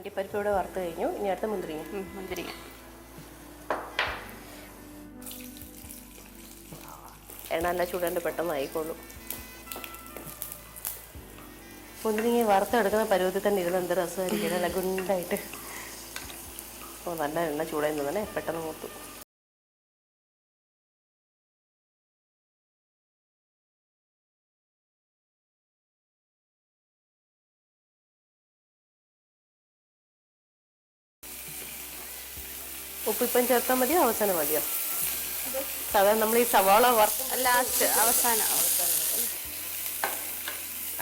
അണ്ടിപ്പരിപ്പ് ഇവിടെ വറുത്ത് കഴിഞ്ഞു. ഇനി അടുത്ത മുന്തിരിങ്ങ. എണ്ണ നല്ല ചൂടാണ്ട് പെട്ടെന്ന് ആയിക്കോളൂ. മുന്തിരിങ്ങ വറുത്തെടുക്കുന്ന പരുവത്തിൽ തന്നെ ഇരുന്ന് എന്ത് രസമായിരിക്കും, നല്ല ഗുണ്ടായിട്ട്. അപ്പോൾ നല്ല എണ്ണ ചൂടായി തന്നെ പെട്ടെന്ന് മൂത്തു. ഉപ്പ് ഇപ്പം ചേർത്താൽ മതിയോ അവസാനം മതിയോ? സാധാരണ നമ്മൾ ഈ സവാള ലാസ്റ്റ് അവസാനം.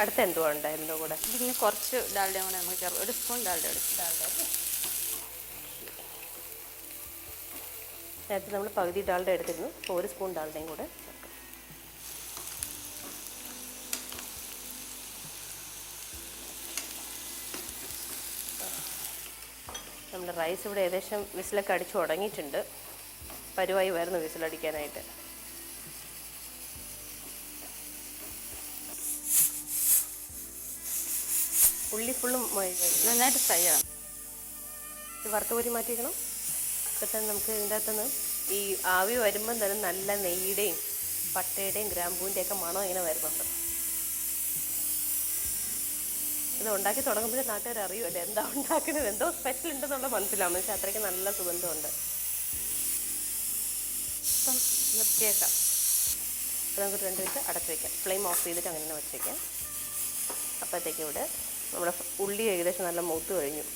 അടുത്ത എന്തുവാ ഉണ്ടായിരുന്നോ കൂടെ? ഇതിന് കുറച്ച് ഡാൽഡയും കൂടെ നമുക്ക് ചേർക്കാം. 1 സ്പൂൺ ഡാൽഡ എടുക്കും. നേരത്തെ നമ്മൾ പകുതി ഡാൽഡ എടുത്തിരുന്നു. അപ്പോൾ 1 സ്പൂൺ ഡാൽഡയും കൂടെ ചേർക്കാം. നമ്മുടെ റൈസ് ഇവിടെ ഏകദേശം വിസിലൊക്കെ അടിച്ചു തുടങ്ങിയിട്ടുണ്ട്. പരുവായി വരുന്നു വിസിലടിക്കാനായിട്ട്. ഉള്ളി ഫുള്ളും നന്നായിട്ട് ഫ്രൈ ആവും. ഇത് വറുത്ത് കോരി മാറ്റിക്കണം. ഇപ്പം തന്നെ നമുക്ക് ഇതിൻ്റെ അകത്തുനിന്ന് ഈ ആവി വരുമ്പം തന്നെ നല്ല നെയ്യുടെയും പട്ടയുടെയും ഗ്രാമ്പൂവിൻ്റെ ഒക്കെ മണം ഇങ്ങനെ വരുന്നുണ്ട്. ഇത് ഉണ്ടാക്കി തുടങ്ങുമ്പോഴേ നാട്ടുകാർ അറിയുമല്ലേ എന്താ ഉണ്ടാക്കുന്നത്, എന്തോ സ്പെഷ്യൽ ഉണ്ടെന്നുള്ള മനസ്സിലാവും. പക്ഷെ അത്രയ്ക്ക് നല്ല സുഗന്ധമുണ്ട്. ഇപ്പം നിർത്തിയേക്കാം. അപ്പോൾ നമുക്ക് 2 മിനിറ്റ് അടച്ച് വയ്ക്കാം. ഫ്ലെയിം ഓഫ് ചെയ്തിട്ട് അങ്ങനെ തന്നെ വെച്ച് വയ്ക്കാം. അപ്പോഴത്തേക്കും ഇവിടെ നമ്മുടെ ഉള്ളി ഏകദേശം നല്ല മൂത്ത് കഴിഞ്ഞു.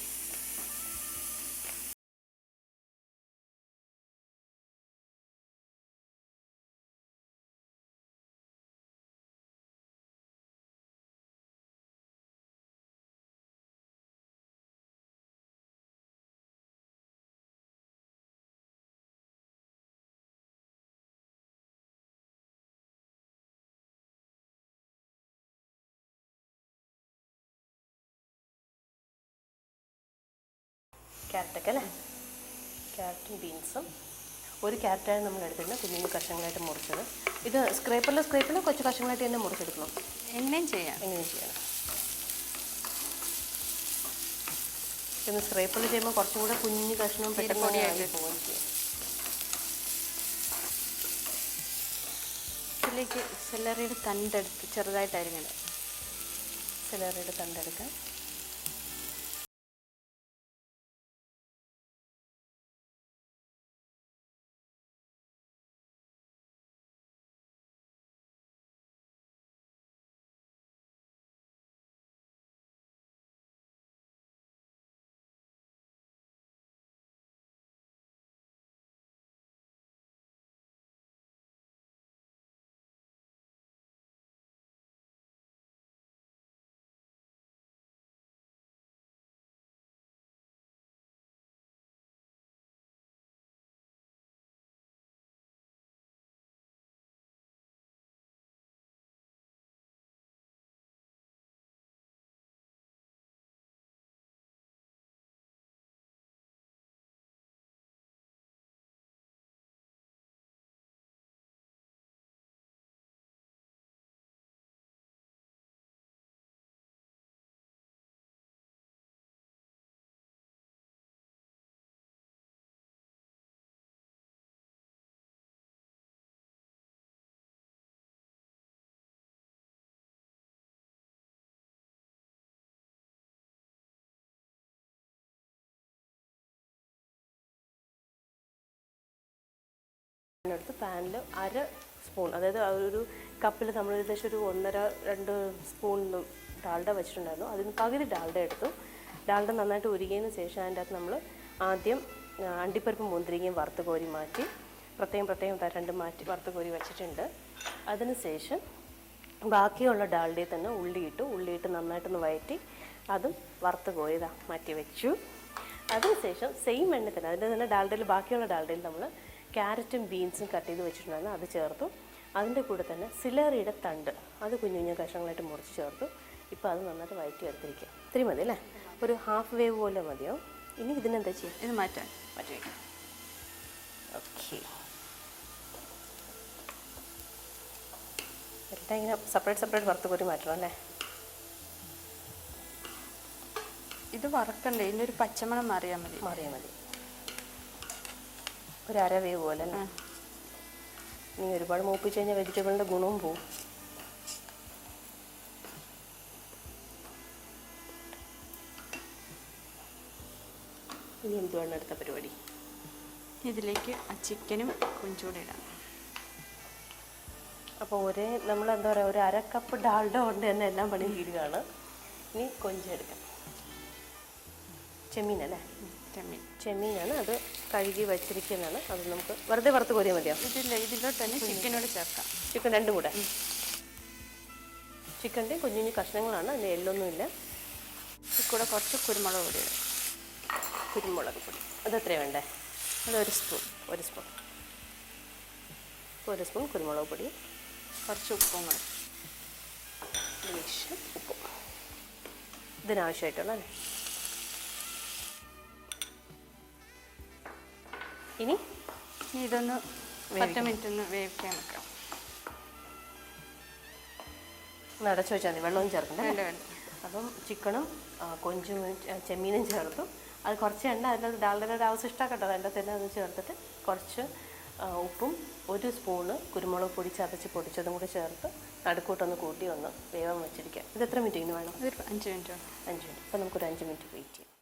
ക്യാരറ്റൊക്കെ അല്ലേ? ക്യാരറ്റും ബീൻസും. 1 ക്യാരറ്റാണ് നമ്മൾ എടുത്തിരുന്നത്, കുഞ്ഞു കഷ്ണങ്ങളായിട്ട് മുറിച്ചത്. ഇത് സ്ക്രേപ്പറിൽ കൊച്ചു കഷ്ണങ്ങളായിട്ട് തന്നെ മുറിച്ചെടുക്കണം. എങ്ങനെയും ചെയ്യണം. പിന്നെ സ്ക്രേപ്പറിൽ ചെയ്യുമ്പോൾ കുറച്ചും കൂടെ കുഞ്ഞു കഷ്ണവും പെട്ടെന്ന് പോവുകയും ചെയ്യും. ഇതിലേക്ക് സെലറിയുടെ തണ്ടെടുത്ത് ചെറുതായിട്ട് അരിഞ്ഞത്. സെലറിയുടെ തണ്ടെടുക്കാം. എടുത്ത് പാനിൽ 1/2 സ്പൂൺ, അതായത് ഒരു കപ്പിൽ നമ്മൾ ഏകദേശം ഒരു 1.5-2 സ്പൂൺ ഡാൽഡ വെച്ചിട്ടുണ്ടായിരുന്നു. അതിന് പകുതി ഡാൽഡ എടുത്തു. ഡാൽഡ നന്നായിട്ട് ഉരുകിയതിന് ശേഷം അതിൻ്റെ അകത്ത് നമ്മൾ ആദ്യം അണ്ടിപ്പരിപ്പ് മുന്തിരിങ്ങയും വറുത്ത് കോരി മാറ്റി പ്രത്യേകം രണ്ടും മാറ്റി വറുത്ത് കോരി വെച്ചിട്ടുണ്ട്. അതിനുശേഷം ബാക്കിയുള്ള ഡാൽഡയിൽ തന്നെ ഉള്ളിയിട്ട് നന്നായിട്ടൊന്ന് വഴറ്റി അതും വറുത്ത് കോരി മാറ്റി വെച്ചു. അതിനുശേഷം സെയിം എണ്ണ തന്നെ അതിൻ്റെ തന്നെ ഡാൽഡയിൽ ബാക്കിയുള്ള ഡാൽഡയിൽ നമ്മൾ ക്യാരറ്റും ബീൻസും കട്ട് ചെയ്ത് വെച്ചിട്ടുണ്ടായിരുന്നു, അത് ചേർത്തു. അതിൻ്റെ കൂടെ തന്നെ സിലറിയുടെ തണ്ട് അത് കുഞ്ഞു കഷ്ണങ്ങളായിട്ട് മുറിച്ച് ചേർത്തു. ഇപ്പോൾ അത് നന്നായിട്ട് വഴറ്റി എടുത്തിരിക്കുക. ഇത്തിരി മതി അല്ലേ? ഒരു ഹാഫ് വേവ് പോലെ മതിയോ? ഇനി ഇതിനെന്താ ചെയ്യുക? ഇത് മാറ്റി വയ്ക്കാം. ഓക്കെ, എല്ലാം ഇങ്ങനെ സെപ്പറേറ്റ് വറുത്ത് കോരി മാറ്റണം അല്ലേ? ഇത് ഇത് വറക്കണ്ടേ, ഇതിൻ്റെ ഒരു പച്ചമണം മാറിയാൽ മതി. മാറിയാൽ മതി. ഒരു അര വേവ് പോലെ അല്ലേ? നീ ഒരുപാട് മൂപ്പിച്ച് കഴിഞ്ഞാൽ വെജിറ്റബിളിൻ്റെ ഗുണവും പോവും. ഇനി എന്തുവാണ് അടുത്ത പരിപാടി? ഇതിലേക്ക് ആ ചിക്കനും കൊഞ്ചൂടെ ഇടാം. അപ്പോൾ നമ്മൾ എന്താ പറയുക, ഒരു അര കപ്പ് ഡാൽഡ കൊണ്ട് തന്നെ എല്ലാം പണി തീരുകയാണ്. ഇനി കൊഞ്ചെടുക്കാം. ചെമ്മീനല്ലേ? ചെമ്മീനാണ്, അത് കഴുകി വച്ചിരിക്കുന്നതാണ്. അത് നമുക്ക് വെറുതെ വറുത്ത് കോരിയാൽ മതിയോ? ഇതിലോട്ട് തന്നെ ചിക്കനോട് ചേർക്കാം. ചിക്കൻ രണ്ടും കൂടെ. ചിക്കൻ്റെ കുഞ്ഞു കുഞ്ഞു കഷ്ണങ്ങളാണ്, അതിൻ്റെ എല്ലൊന്നുമില്ല. കൂടെ കുറച്ച് കുരുമുളക് പൊടി ഇടാം. കുരുമുളക് പൊടി അത് എത്രയാണ് വേണ്ടേ? അത് ഒരു സ്പൂൺ. ഒരു സ്പൂൺ കുരുമുളക് പൊടി, കുറച്ച് ഉപ്പും കൂടെ, ലേശം ഉപ്പും ഇതിനാവശ്യമായിട്ടുള്ള അല്ലേ. ഇനി ഇതൊന്ന് 10 മിനിറ്റ് ഒന്ന് വേവിക്കാൻ വെക്കാം. അടച്ചു വെച്ചാൽ മതി, വെള്ളവും ചേർക്കണ്ടേ? വേണ്ട. അപ്പം ചിക്കനും കൊഞ്ചും ചെമ്മീനും ചേർത്തു. അത് കുറച്ച് എണ്ണ അതിൻ്റെ ഡാൽഡയുടെ ആവശ്യം ഇഷ്ടമാക്കട്ടോ, അതിൻ്റെ തന്നെ അത് ചേർത്തിട്ട് കുറച്ച് ഉപ്പും 1 സ്പൂണ് കുരുമുളക് പൊടി ചതച്ച് പൊടിച്ചതും കൂടി ചേർത്ത് നടുക്കൂട്ടൊന്ന് കൂട്ടി ഒന്ന് വേവാൻ വെച്ചിരിക്കാം. ഇത് എത്ര മിനിറ്റ് ഇങ്ങനെ വേണം? ഒരു 5 മിനിറ്റ്. 5 മിനിറ്റ്. അപ്പോൾ നമുക്കൊരു 5 മിനിറ്റ് വെയിറ്റ് ചെയ്യാം.